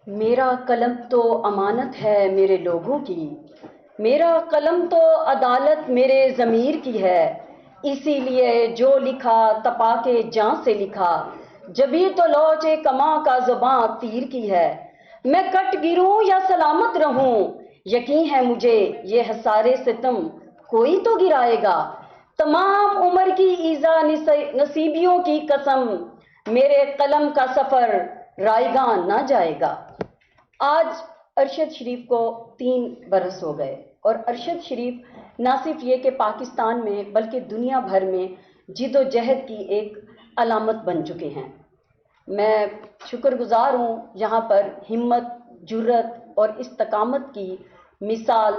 میرا قلم تو امانت ہے میرے لوگوں کی، میرا قلم تو عدالت میرے ضمیر کی ہے، اسی لیے جو لکھا تپا کے جاں سے لکھا، جبھی تو لوچے کماں کا زباں تیر کی ہے۔ میں کٹ گروں یا سلامت رہوں، یقین ہے مجھے یہ حصارِ ستم کوئی تو گرائے گا۔ تمام عمر کی ایذا نصیبیوں کی قسم، میرے قلم کا سفر رائیگاں نہ جائے گا۔ آج ارشد شریف کو 3 برس ہو گئے، اور ارشد شریف نہ صرف یہ کہ پاکستان میں بلکہ دنیا بھر میں جد و جہد کی ایک علامت بن چکے ہیں۔ میں شکر گزار ہوں یہاں پر ہمت، جرت اور استقامت کی مثال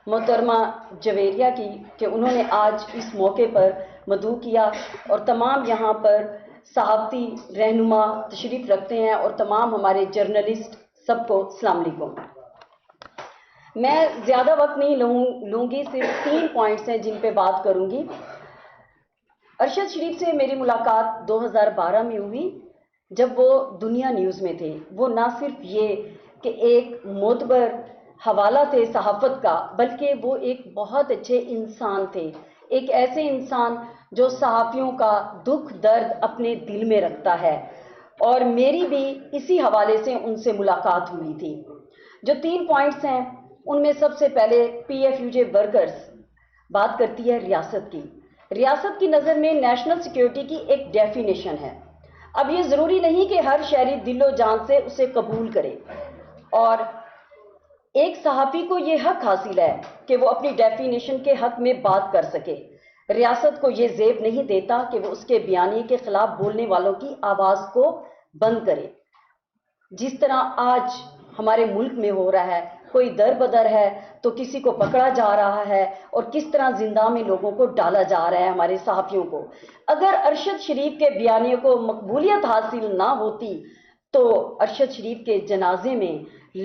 محترمہ جویریہ کی کہ انہوں نے آج اس موقع پر مدعو کیا، اور تمام یہاں پر صحافتی رہنما تشریف رکھتے ہیں، اور تمام ہمارے جرنلسٹ، سب کو السلام علیکم۔ میں زیادہ وقت نہیں لوں گی، صرف 3 پوائنٹس ہیں جن پہ بات کروں گی۔ ارشد شریف سے میری ملاقات 2012 میں ہوئی جب وہ دنیا نیوز میں تھے۔ وہ نہ صرف یہ کہ ایک معتبر حوالہ تھے صحافت کا، بلکہ وہ ایک بہت اچھے انسان تھے، ایک ایسے انسان جو صحافیوں کا دکھ درد اپنے دل میں رکھتا ہے، اور میری بھی اسی حوالے سے ان سے ملاقات ہوئی تھی۔ جو 3 پوائنٹس ہیں ان میں سب سے پہلے PFUJ ورکرز بات کرتی ہے ریاست کی۔ ریاست کی نظر میں نیشنل سیکیورٹی کی ایک ڈیفینیشن ہے۔ اب یہ ضروری نہیں کہ ہر شہری دل و جان سے اسے قبول کرے، اور ایک صحافی کو یہ حق حاصل ہے کہ وہ اپنی ڈیفینیشن کے حق میں بات کر سکے۔ ریاست کو یہ زیب نہیں دیتا کہ وہ اس کے بیانیے کے خلاف بولنے والوں کی آواز کو بند کرے۔ جس طرح آج ہمارے ملک میں ہو رہا ہے، کوئی در بدر ہے تو کسی کو پکڑا جا رہا ہے، اور کس طرح زندہ میں لوگوں کو ڈالا جا رہا ہے ہمارے صحافیوں کو۔ اگر ارشد شریف کے بیانیے کو مقبولیت حاصل نہ ہوتی تو ارشد شریف کے جنازے میں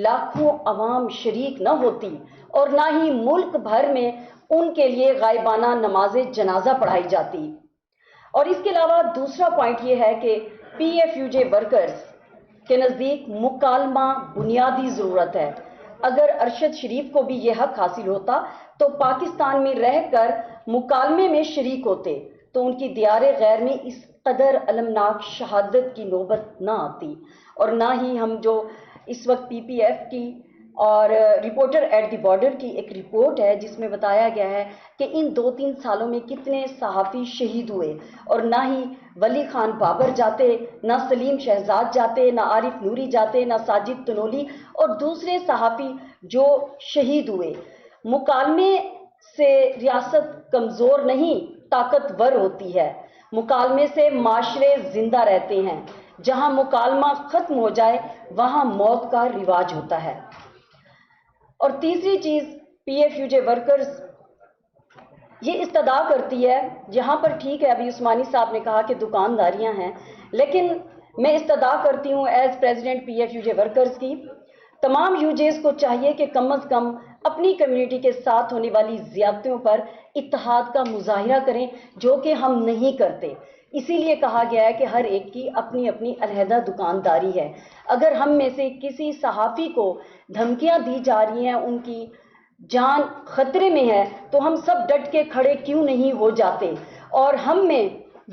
لاکھوں عوام شریک نہ ہوتی، اور نہ ہی ملک بھر میں ان کے لیے غائبانہ نماز جنازہ پڑھائی جاتی۔ اور اس کے علاوہ دوسرا پوائنٹ یہ ہے کہ PFUJ ورکرز کے نزدیک مکالمہ بنیادی ضرورت ہے۔ اگر ارشد شریف کو بھی یہ حق حاصل ہوتا تو پاکستان میں رہ کر مکالمے میں شریک ہوتے تو ان کی دیار غیر میں اس قدر المناک شہادت کی نوبت نہ آتی، اور نہ ہی ہم جو اس وقت PPF کی اور رپورٹر ایٹ دی بارڈر کی ایک رپورٹ ہے جس میں بتایا گیا ہے کہ ان 2-3 سالوں میں کتنے صحافی شہید ہوئے، اور نہ ہی ولی خان بابر جاتے، نہ سلیم شہزاد جاتے، نہ عارف نوری جاتے، نہ ساجد تنولی اور دوسرے صحافی جو شہید ہوئے۔ مکالمے سے ریاست کمزور نہیں، طاقتور ہوتی ہے۔ مکالمے سے معاشرے زندہ رہتے ہیں۔ جہاں مکالمہ ختم ہو جائے وہاں موت کا رواج ہوتا ہے۔ اور تیسری چیز، PFUJ ورکرز یہ استدعا کرتی ہے، یہاں پر ٹھیک ہے ابھی عثمانی صاحب نے کہا کہ دکانداریاں ہیں، لیکن میں استدعا کرتی ہوں ایز پریزیڈنٹ PFUJ ورکرز کی، تمام UJs کو چاہیے کہ کم از کم اپنی کمیونٹی کے ساتھ ہونے والی زیادتیوں پر اتحاد کا مظاہرہ کریں، جو کہ ہم نہیں کرتے۔ اسی لیے کہا گیا ہے کہ ہر ایک کی اپنی اپنی علیحدہ دکانداری ہے۔ اگر ہم میں سے کسی صحافی کو دھمکیاں دی جا رہی ہیں، ان کی جان خطرے میں ہے، تو ہم سب ڈٹ کے کھڑے کیوں نہیں ہو جاتے؟ اور ہم میں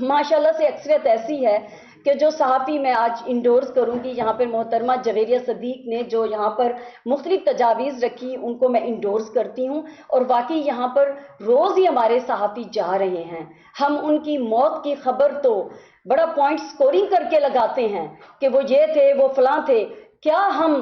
ماشاءاللہ سے اکثریت ایسی ہے کہ جو صحافی میں آج انڈورس کروں گی، یہاں پر محترمہ جویریہ صدیق نے جو یہاں پر مختلف تجاویز رکھی ان کو میں انڈورس کرتی ہوں، اور واقعی یہاں پر روز ہی ہمارے صحافی جا رہے ہیں۔ ہم ان کی موت کی خبر تو بڑا پوائنٹ سکورنگ کر کے لگاتے ہیں کہ وہ یہ تھے، وہ فلاں تھے۔ کیا ہم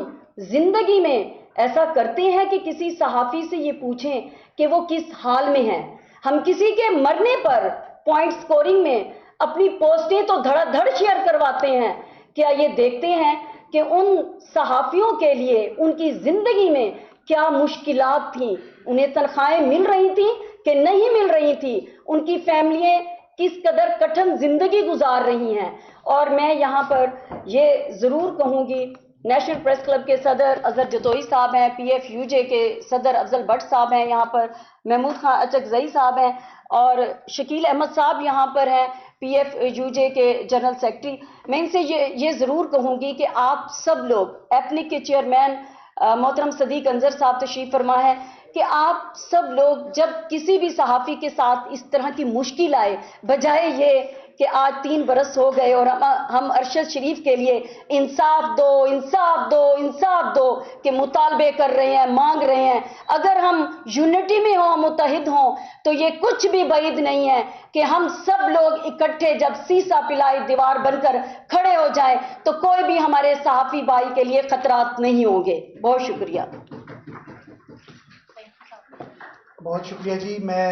زندگی میں ایسا کرتے ہیں کہ کسی صحافی سے یہ پوچھیں کہ وہ کس حال میں ہیں؟ ہم کسی کے مرنے پر پوائنٹ سکورنگ میں اپنی پوسٹیں تو دھڑا دھڑ شیئر کرواتے ہیں، کیا یہ دیکھتے ہیں کہ ان صحافیوں کے لیے ان کی زندگی میں کیا مشکلات تھیں؟ انہیں تنخواہیں مل رہی تھیں کہ نہیں مل رہی تھی؟ ان کی فیملیاں کس قدر کٹھن زندگی گزار رہی ہیں؟ اور میں یہاں پر یہ ضرور کہوں گی، نیشنل پریس کلب کے صدر اظہر جتوئی صاحب ہیں، PFUJ کے صدر افضل بٹ صاحب ہیں، یہاں پر محمود خان اچکزئی صاحب ہیں، اور شکیل احمد صاحب یہاں پر ہیں، پی ایف یو جے کے جنرل سیکرٹری، میں ان سے یہ ضرور کہوں گی کہ آپ سب لوگ، ایتھنک کے چیئرمین محترم صدیق انظر صاحب تشریف فرما ہے، کہ آپ سب لوگ جب کسی بھی صحافی کے ساتھ اس طرح کی مشکل آئے، بجائے یہ کہ آج 3 برس ہو گئے اور ہم ارشد شریف کے لیے انصاف دو انصاف دو انصاف دو کہ مطالبے کر رہے ہیں، مانگ رہے ہیں، اگر ہم یونٹی میں ہوں، متحد ہوں، تو یہ کچھ بھی بعید نہیں ہے کہ ہم سب لوگ اکٹھے جب سیسا پلائی دیوار بن کر کھڑے ہو جائیں تو کوئی بھی ہمارے صحافی بھائی کے لیے خطرات نہیں ہوں گے۔ بہت شکریہ۔ بہت شکریہ جی۔ میں